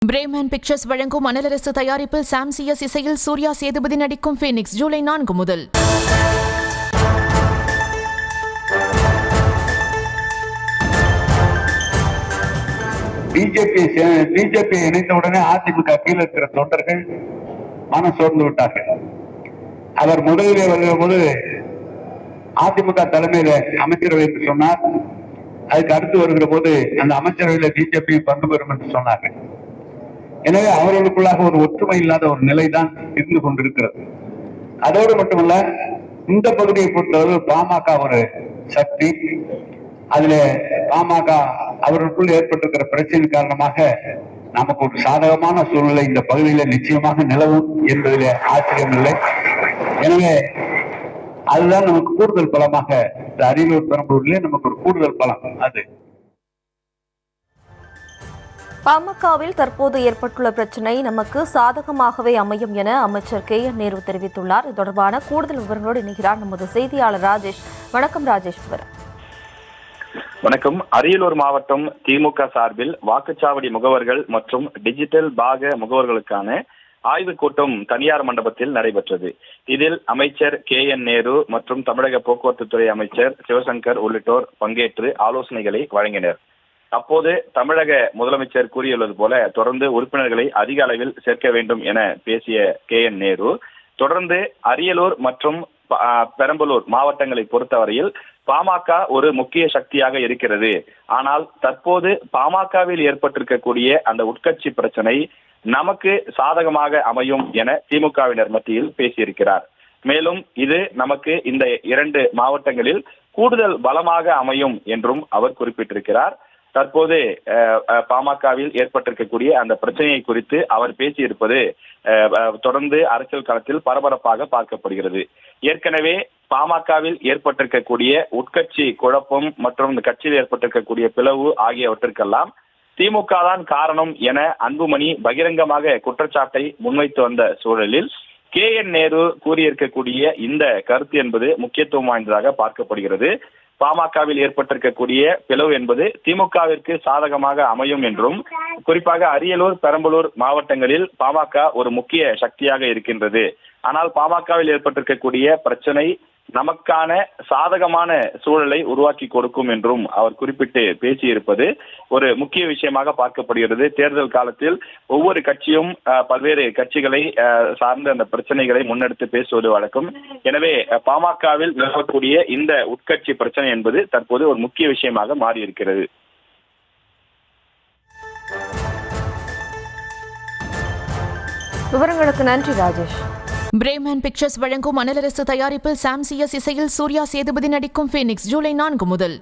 Bremen pictures வழங்கும் அனலரசு தயாரிப்பில் சாம் CS இசையில் சூர்யா சேதுபதி நடிக்கும் ஃபீனிக்ஸ் ஜூலை 4 முதல். பிஜேபி இணைந்தவுடனே அதிமுக கீழே இருக்கிற தொண்டர்கள் மனம் சோர்ந்து விட்டார்கள். அவர் முதலிலே வருகிற போது அதிமுக தலைமையில அமைச்சரவை என்று சொன்னார். அதுக்கு அடுத்து வருகிற போது அந்த அமைச்சரவையில பிஜேபி பங்கு பெறும் என்று சொன்னார்கள். எனவே அவர்களுக்குள்ளாக ஒரு ஒற்றுமை இல்லாத ஒரு நிலைதான் இருந்து கொண்டிருக்கிறது. அதோடு மட்டுமல்ல, இந்த பகுதியை பொறுத்தவரை பாமக ஒரு சக்தி. அதுல பாமக அவர்களுக்குள் ஏற்பட்டிருக்கிற பிரச்சனை காரணமாக நமக்கு ஒரு சாதகமான சூழ்நிலை இந்த பகுதியில நிச்சயமாக நிலவும் என்பதில் ஆச்சரியம் இல்லை. எனவே அதுதான் நமக்கு கூடுதல் பலமாக இந்த அரியலூர் பெரம்பலூர்லயே நமக்கு ஒரு கூடுதல் பலம். அது பாமகவில் தற்போது ஏற்பட்டுள்ள பிரச்சினை நமக்கு சாதகமாகவே அமையும் என அமைச்சர் KN நேரு தெரிவித்துள்ளார். இது தொடர்பான கூடுதல் விவரங்களோடு இணைகிறார் நமது செய்தியாளர் ராஜேஷ். வணக்கம் ராஜேஷ். வணக்கம். அரியலூர் மாவட்டம் திமுக சார்பில் வாக்குச்சாவடி முகவர்கள் மற்றும் டிஜிட்டல் பாக முகவர்களுக்கான ஆய்வுக் கூட்டம் தனியார் மண்டபத்தில் நடைபெற்றது. இதில் அமைச்சர் KN நேரு மற்றும் தமிழக போக்குவரத்து துறை அமைச்சர் சிவசங்கர் உள்ளிட்டோர் பங்கேற்று ஆலோசனைகளை வழங்கினர். அப்போது தமிழக முதலமைச்சர் கூறியுள்ளது போல தொடர்ந்து உறுப்பினர்களை அதிக அளவில் சேர்க்க வேண்டும் என பேசிய KN நேரு தொடர்ந்து அரியலூர் மற்றும் பெரம்பலூர் மாவட்டங்களை பொறுத்தவரையில் பாமக ஒரு முக்கிய சக்தியாக இருக்கிறது. ஆனால் தற்போது பாமகவில் ஏற்பட்டிருக்கக்கூடிய அந்த உட்கட்சி பிரச்சனை நமக்கு சாதகமாக அமையும் என திமுகவினர் மத்தியில் பேசியிருக்கிறார். மேலும் இது நமக்கு இந்த 2 மாவட்டங்களில் கூடுதல் பலமாக அமையும் என்றும் அவர் குறிப்பிட்டிருக்கிறார். தற்போது பாமகவில் ஏற்பட்டிருக்கக்கூடிய அந்த பிரச்சனையை குறித்து அவர் பேசியிருப்பது தொடர்ந்து அரசியல் களத்தில் பரபரப்பாக பார்க்கப்படுகிறது. ஏற்கனவே பாமகவில் ஏற்பட்டிருக்கக்கூடிய உட்கட்சி குழப்பம் மற்றும் இந்த கட்சியில் ஏற்பட்டிருக்கக்கூடிய பிளவு ஆகியவற்றிற்கெல்லாம் திமுக தான் காரணம் என அன்புமணி பகிரங்கமாக குற்றச்சாட்டை முன்வைத்து வந்த சூழலில் KN நேரு கூறியிருக்கக்கூடிய இந்த கருத்து என்பது முக்கியத்துவம் வாய்ந்ததாக பார்க்கப்படுகிறது. பாமகவில் ஏற்பட்டிருக்கக்கூடிய பிளவு என்பது திமுகவிற்கு சாதகமாக அமையும் என்றும், குறிப்பாக அரியலூர் பெரம்பலூர் மாவட்டங்களில் பாமக ஒரு முக்கிய சக்தியாக இருக்கின்றது. ஆனால் பாமகவில் ஏற்பட்டிருக்கக்கூடிய பிரச்சனை நமக்கான சாதகமான சூழலை உருவாக்கி கொடுக்கும் என்றும் அவர் குறிப்பிட்டு பேசியிருப்பது ஒரு முக்கிய விஷயமாக பார்க்கப்படுகிறது. தேர்தல் காலத்தில் ஒவ்வொரு கட்சியும் பல்வேறு கட்சிகளை சார்ந்த அந்த பிரச்சனைகளை முன்னெடுத்து பேசுவது வழக்கம். எனவே பாமகவில் நிலவக்கூடிய இந்த உட்கட்சி பிரச்சனை என்பது தற்போது ஒரு முக்கிய விஷயமாக மாறி இருக்கிறது. விவரங்களுக்கு நன்றி ராஜேஷ். பிரேமன் பிக்சர்ஸ் வழங்கும் அனலரசு தயாரிப்பில் சாம் சிஎஸ் இசையில் சூர்யா சேதுபதி நடிக்கும் ஃபீனிக்ஸ் ஜூலை 4 முதல்.